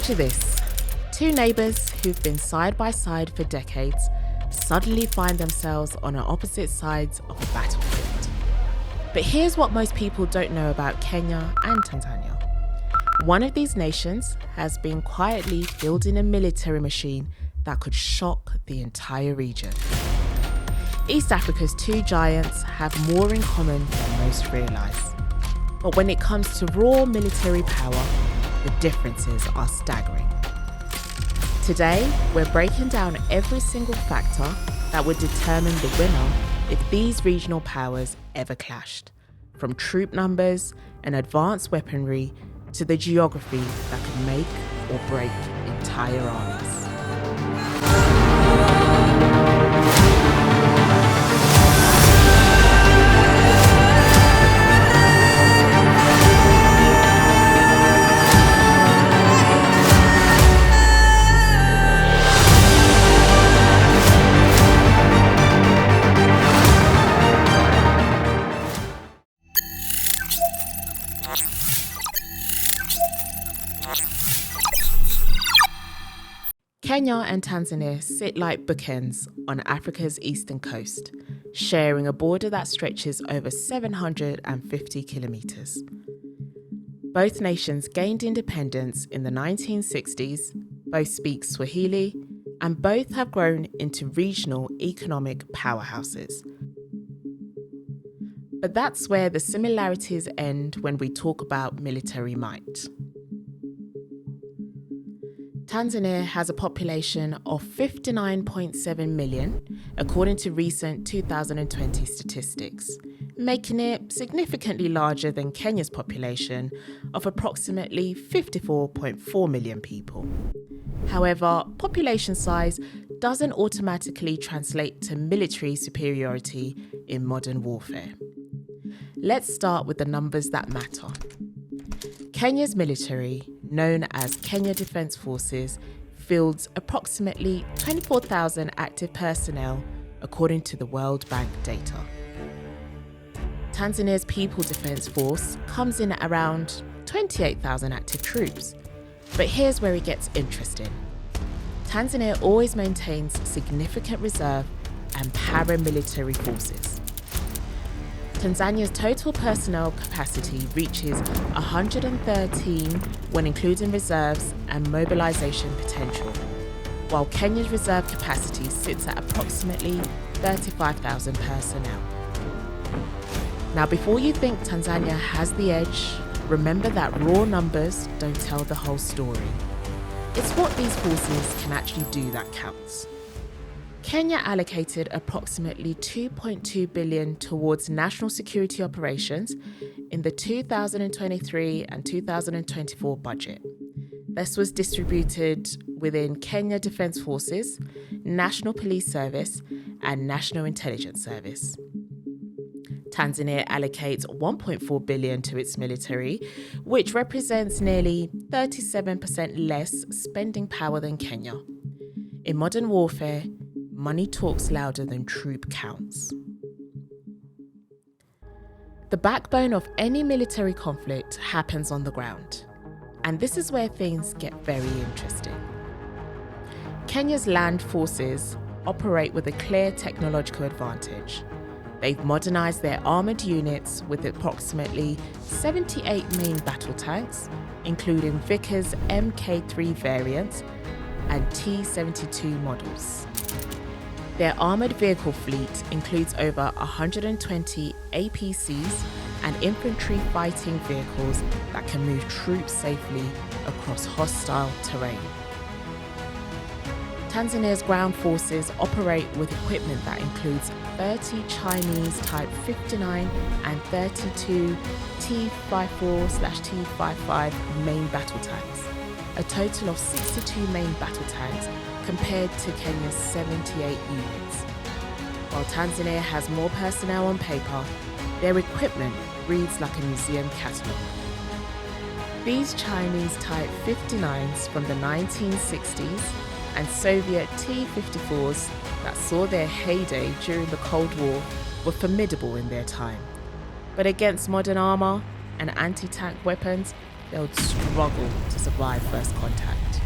Picture this. Two neighbours who've been side by side for decades suddenly find themselves on opposite sides of a battlefield. But here's what most people don't know about Kenya and Tanzania. One of these nations has been quietly building a military machine that could shock the entire region. East Africa's two giants have more in common than most realise. But when it comes to raw military power, the differences are staggering. Today, we're breaking down every single factor that would determine the winner if these regional powers ever clashed, from troop numbers and advanced weaponry to the geography that could make or break entire armies. Kenya and Tanzania sit like bookends on Africa's eastern coast, sharing a border that stretches over 750 kilometres. Both nations gained independence in the 1960s, both speak Swahili, and both have grown into regional economic powerhouses. But that's where the similarities end when we talk about military might. Tanzania has a population of 59.7 million, according to recent 2020 statistics, making it significantly larger than Kenya's population of approximately 54.4 million people. However, population size doesn't automatically translate to military superiority in modern warfare. Let's start with the numbers that matter. Kenya's military, known as Kenya Defence Forces, fields approximately 24,000 active personnel, according to the World Bank data. Tanzania's People Defence Force comes in at around 28,000 active troops. But here's where it gets interesting. Tanzania always maintains significant reserve and paramilitary forces. Tanzania's total personnel capacity reaches 113 when including reserves and mobilisation potential, while Kenya's reserve capacity sits at approximately 35,000 personnel. Now, before you think Tanzania has the edge, remember that raw numbers don't tell the whole story. It's what these forces can actually do that counts. Kenya allocated approximately 2.2 billion towards national security operations in the 2023 and 2024 budget. This was distributed within Kenya Defence Forces, National Police Service, and National Intelligence Service. Tanzania allocates 1.4 billion to its military, which represents nearly 37% less spending power than Kenya. In modern warfare, money talks louder than troop counts. The backbone of any military conflict happens on the ground, and this is where things get very interesting. Kenya's land forces operate with a clear technological advantage. They've modernised their armoured units with approximately 78 main battle tanks, including Vickers Mk3 variants and T-72 models. Their armoured vehicle fleet includes over 120 APCs and infantry fighting vehicles that can move troops safely across hostile terrain. Tanzania's ground forces operate with equipment that includes 30 Chinese Type 59 and 32 T-54/T-55 main battle tanks, a total of 62 main battle tanks compared to Kenya's 78 units. While Tanzania has more personnel on paper, their equipment reads like a museum catalogue. These Chinese Type 59s from the 1960s and Soviet T-54s that saw their heyday during the Cold War were formidable in their time. But against modern armour and anti-tank weapons, they would struggle to survive first contact.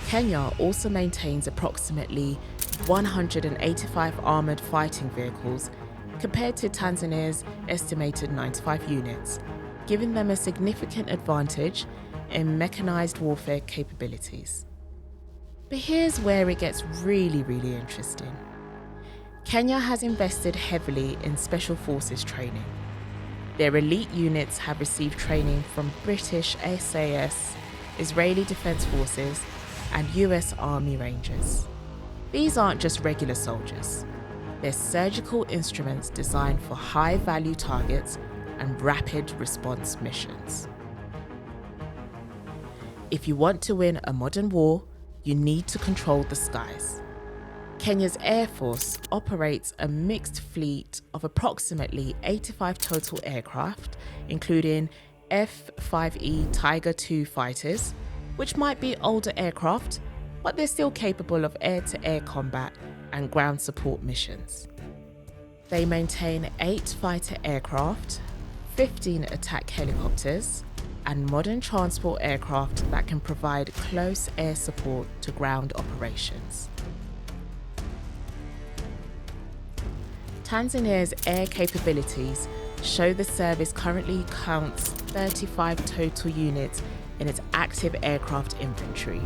Kenya also maintains approximately 185 armoured fighting vehicles compared to Tanzania's estimated 95 units, giving them a significant advantage in mechanised warfare capabilities. But here's where it gets really interesting. Kenya has invested heavily in special forces training. Their elite units have received training from British SAS, Israeli Defence Forces, and US Army Rangers. These aren't just regular soldiers. They're surgical instruments designed for high-value targets and rapid response missions. If you want to win a modern war, you need to control the skies. Kenya's Air Force operates a mixed fleet of approximately 85 total aircraft, including F-5E Tiger II fighters, which might be older aircraft, but they're still capable of air-to-air combat and ground support missions. They maintain 8 fighter aircraft, 15 attack helicopters, and modern transport aircraft that can provide close air support to ground operations. Tanzania's air capabilities show the service currently counts 35 total units in its active aircraft inventory,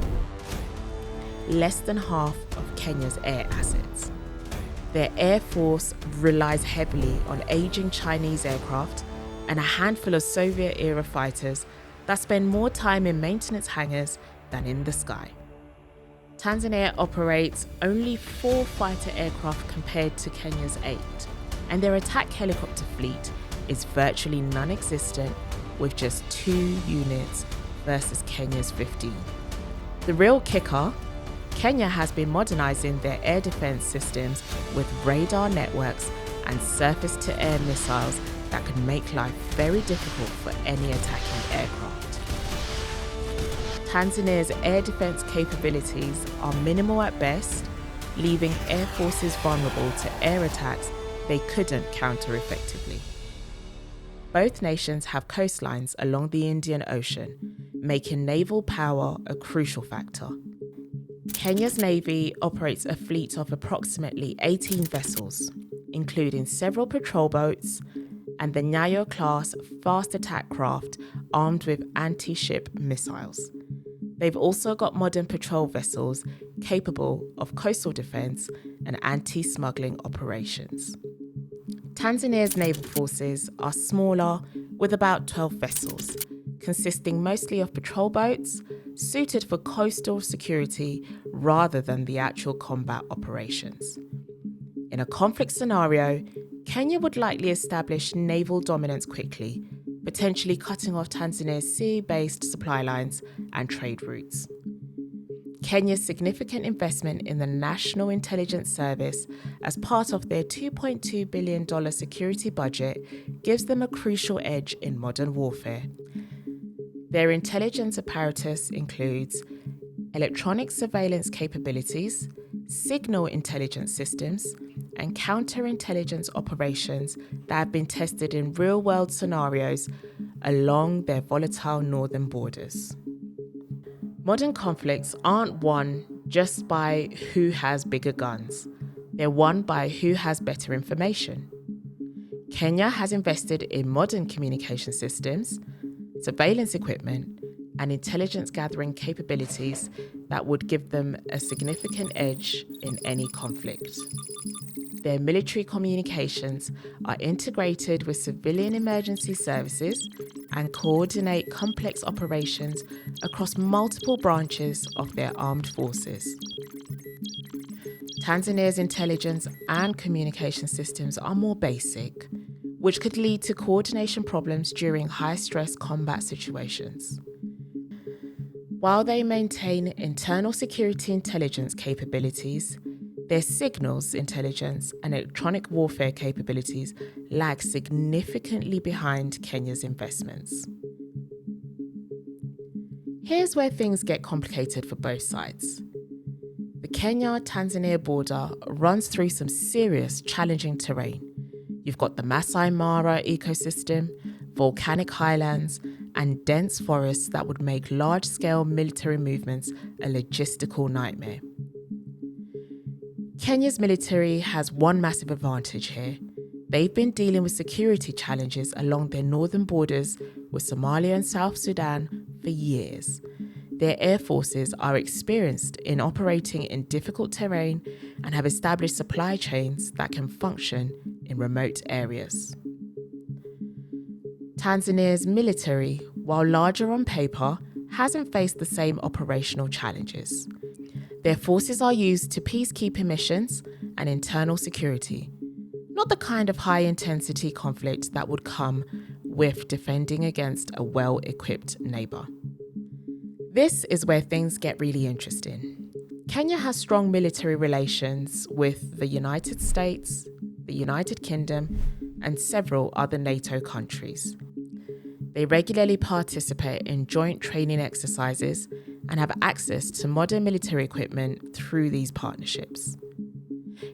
less than half of Kenya's air assets. Their air force relies heavily on aging Chinese aircraft and a handful of Soviet-era fighters that spend more time in maintenance hangars than in the sky. Tanzania operates only 4 fighter aircraft compared to Kenya's 8, and their attack helicopter fleet is virtually non-existent with just 2 units versus Kenya's 15. The real kicker, Kenya has been modernizing their air defense systems with radar networks and surface-to-air missiles that could make life very difficult for any attacking aircraft. Tanzania's air defense capabilities are minimal at best, leaving air forces vulnerable to air attacks they couldn't counter effectively. Both nations have coastlines along the Indian Ocean, making naval power a crucial factor. Kenya's Navy operates a fleet of approximately 18 vessels, including several patrol boats and the Nyayo-class fast attack craft armed with anti-ship missiles. They've also got modern patrol vessels capable of coastal defense and anti-smuggling operations. Tanzania's naval forces are smaller, with about 12 vessels, consisting mostly of patrol boats suited for coastal security rather than the actual combat operations. In a conflict scenario, Kenya would likely establish naval dominance quickly, potentially cutting off Tanzania's sea-based supply lines and trade routes. Kenya's significant investment in the National Intelligence Service as part of their $2.2 billion security budget gives them a crucial edge in modern warfare. Their intelligence apparatus includes electronic surveillance capabilities, signal intelligence systems, and counterintelligence operations that have been tested in real-world scenarios along their volatile northern borders. Modern conflicts aren't won just by who has bigger guns. They're won by who has better information. Kenya has invested in modern communication systems, surveillance equipment, and intelligence gathering capabilities that would give them a significant edge in any conflict. Their military communications are integrated with civilian emergency services and coordinate complex operations across multiple branches of their armed forces. Tanzania's intelligence and communication systems are more basic, which could lead to coordination problems during high-stress combat situations. While they maintain internal security intelligence capabilities, their signals intelligence and electronic warfare capabilities lag significantly behind Kenya's investments. Here's where things get complicated for both sides. The Kenya-Tanzania border runs through some serious, challenging terrain. You've got the Masai Mara ecosystem, volcanic highlands, and dense forests that would make large-scale military movements a logistical nightmare. Kenya's military has one massive advantage here. They've been dealing with security challenges along their northern borders with Somalia and South Sudan for years. Their air forces are experienced in operating in difficult terrain and have established supply chains that can function in remote areas. Tanzania's military, while larger on paper, hasn't faced the same operational challenges. Their forces are used to peacekeeping missions and internal security, not the kind of high-intensity conflict that would come with defending against a well-equipped neighbour. This is where things get really interesting. Kenya has strong military relations with the United States, the United Kingdom, and several other NATO countries. They regularly participate in joint training exercises and have access to modern military equipment through these partnerships.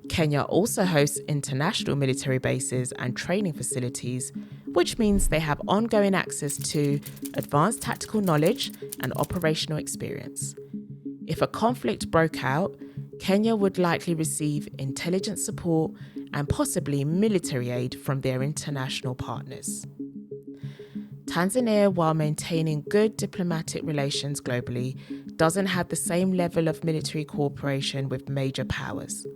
Kenya also hosts international military bases and training facilities, which means they have ongoing access to advanced tactical knowledge and operational experience. If a conflict broke out, Kenya would likely receive intelligence support and possibly military aid from their international partners. Tanzania, while maintaining good diplomatic relations globally, doesn't have the same level of military cooperation with major powers.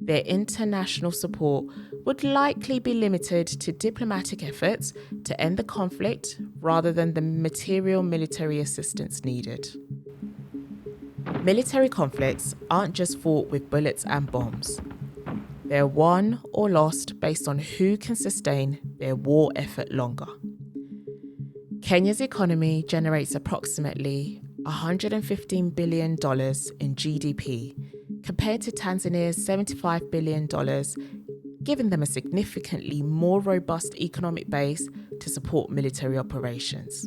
Their international support would likely be limited to diplomatic efforts to end the conflict rather than the material military assistance needed. Military conflicts aren't just fought with bullets and bombs. They're won or lost based on who can sustain their war effort longer. Kenya's economy generates approximately $115 billion in GDP, compared to Tanzania's $75 billion, giving them a significantly more robust economic base to support military operations.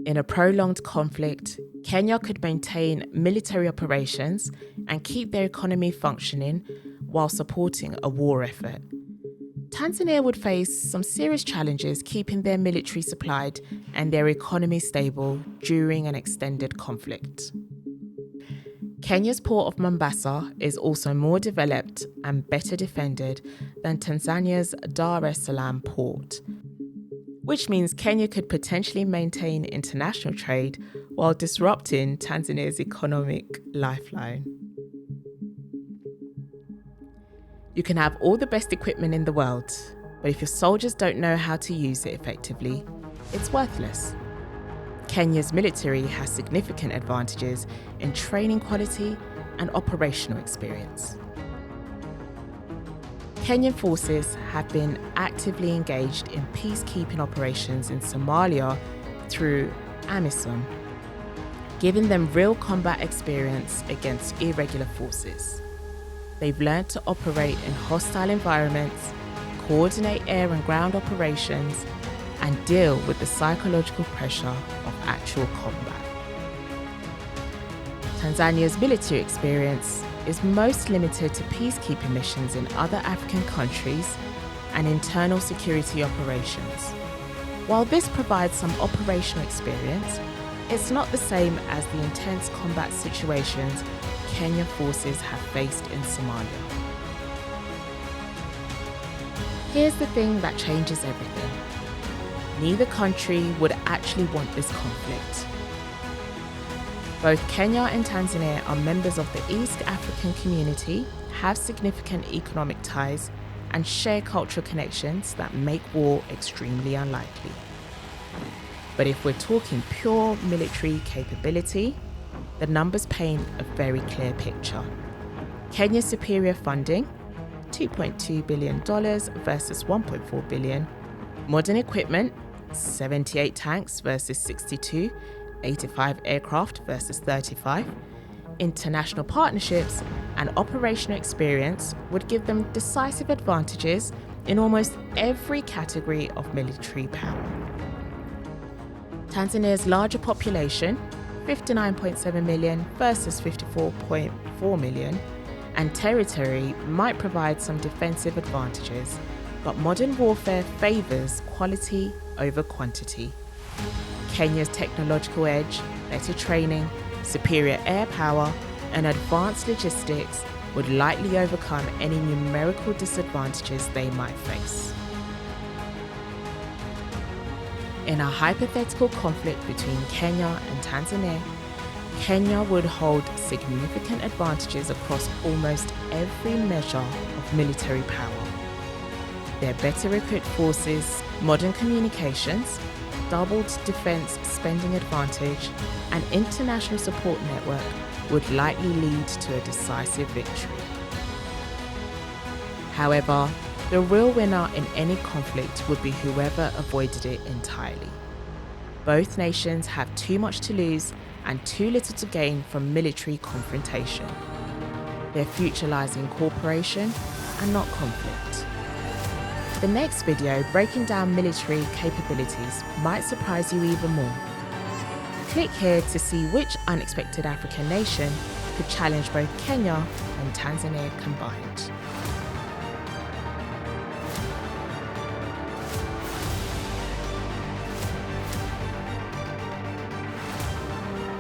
In a prolonged conflict, Kenya could maintain military operations and keep their economy functioning while supporting a war effort. Tanzania would face some serious challenges keeping their military supplied and their economy stable during an extended conflict. Kenya's port of Mombasa is also more developed and better defended than Tanzania's Dar es Salaam port, which means Kenya could potentially maintain international trade while disrupting Tanzania's economic lifeline. You can have all the best equipment in the world, but if your soldiers don't know how to use it effectively, it's worthless. Kenya's military has significant advantages in training quality and operational experience. Kenyan forces have been actively engaged in peacekeeping operations in Somalia through AMISOM, giving them real combat experience against irregular forces. They've learned to operate in hostile environments, coordinate air and ground operations, and deal with the psychological pressure of actual combat. Tanzania's military experience is most limited to peacekeeping missions in other African countries and internal security operations. While this provides some operational experience, it's not the same as the intense combat situations Kenyan forces have faced in Somalia. Here's the thing that changes everything. Neither country would actually want this conflict. Both Kenya and Tanzania are members of the East African community, have significant economic ties, and share cultural connections that make war extremely unlikely. But if we're talking pure military capability, the numbers paint a very clear picture. Kenya's superior funding, $2.2 billion versus $1.4 billion. Modern equipment, 78 tanks versus 62, 85 aircraft versus 35. International partnerships and operational experience would give them decisive advantages in almost every category of military power. Tanzania's larger population, 59.7 million versus 54.4 million, and territory might provide some defensive advantages, but modern warfare favours quality over quantity. Kenya's technological edge, better training, superior air power, and advanced logistics would likely overcome any numerical disadvantages they might face. In a hypothetical conflict between Kenya and Tanzania, Kenya would hold significant advantages across almost every measure of military power. Their better equipped forces, modern communications, doubled defence spending advantage, and international support network would likely lead to a decisive victory. However, the real winner in any conflict would be whoever avoided it entirely. Both nations have too much to lose and too little to gain from military confrontation. Their future lies in cooperation and not conflict. The next video, breaking down military capabilities, might surprise you even more. Click here to see which unexpected African nation could challenge both Kenya and Tanzania combined.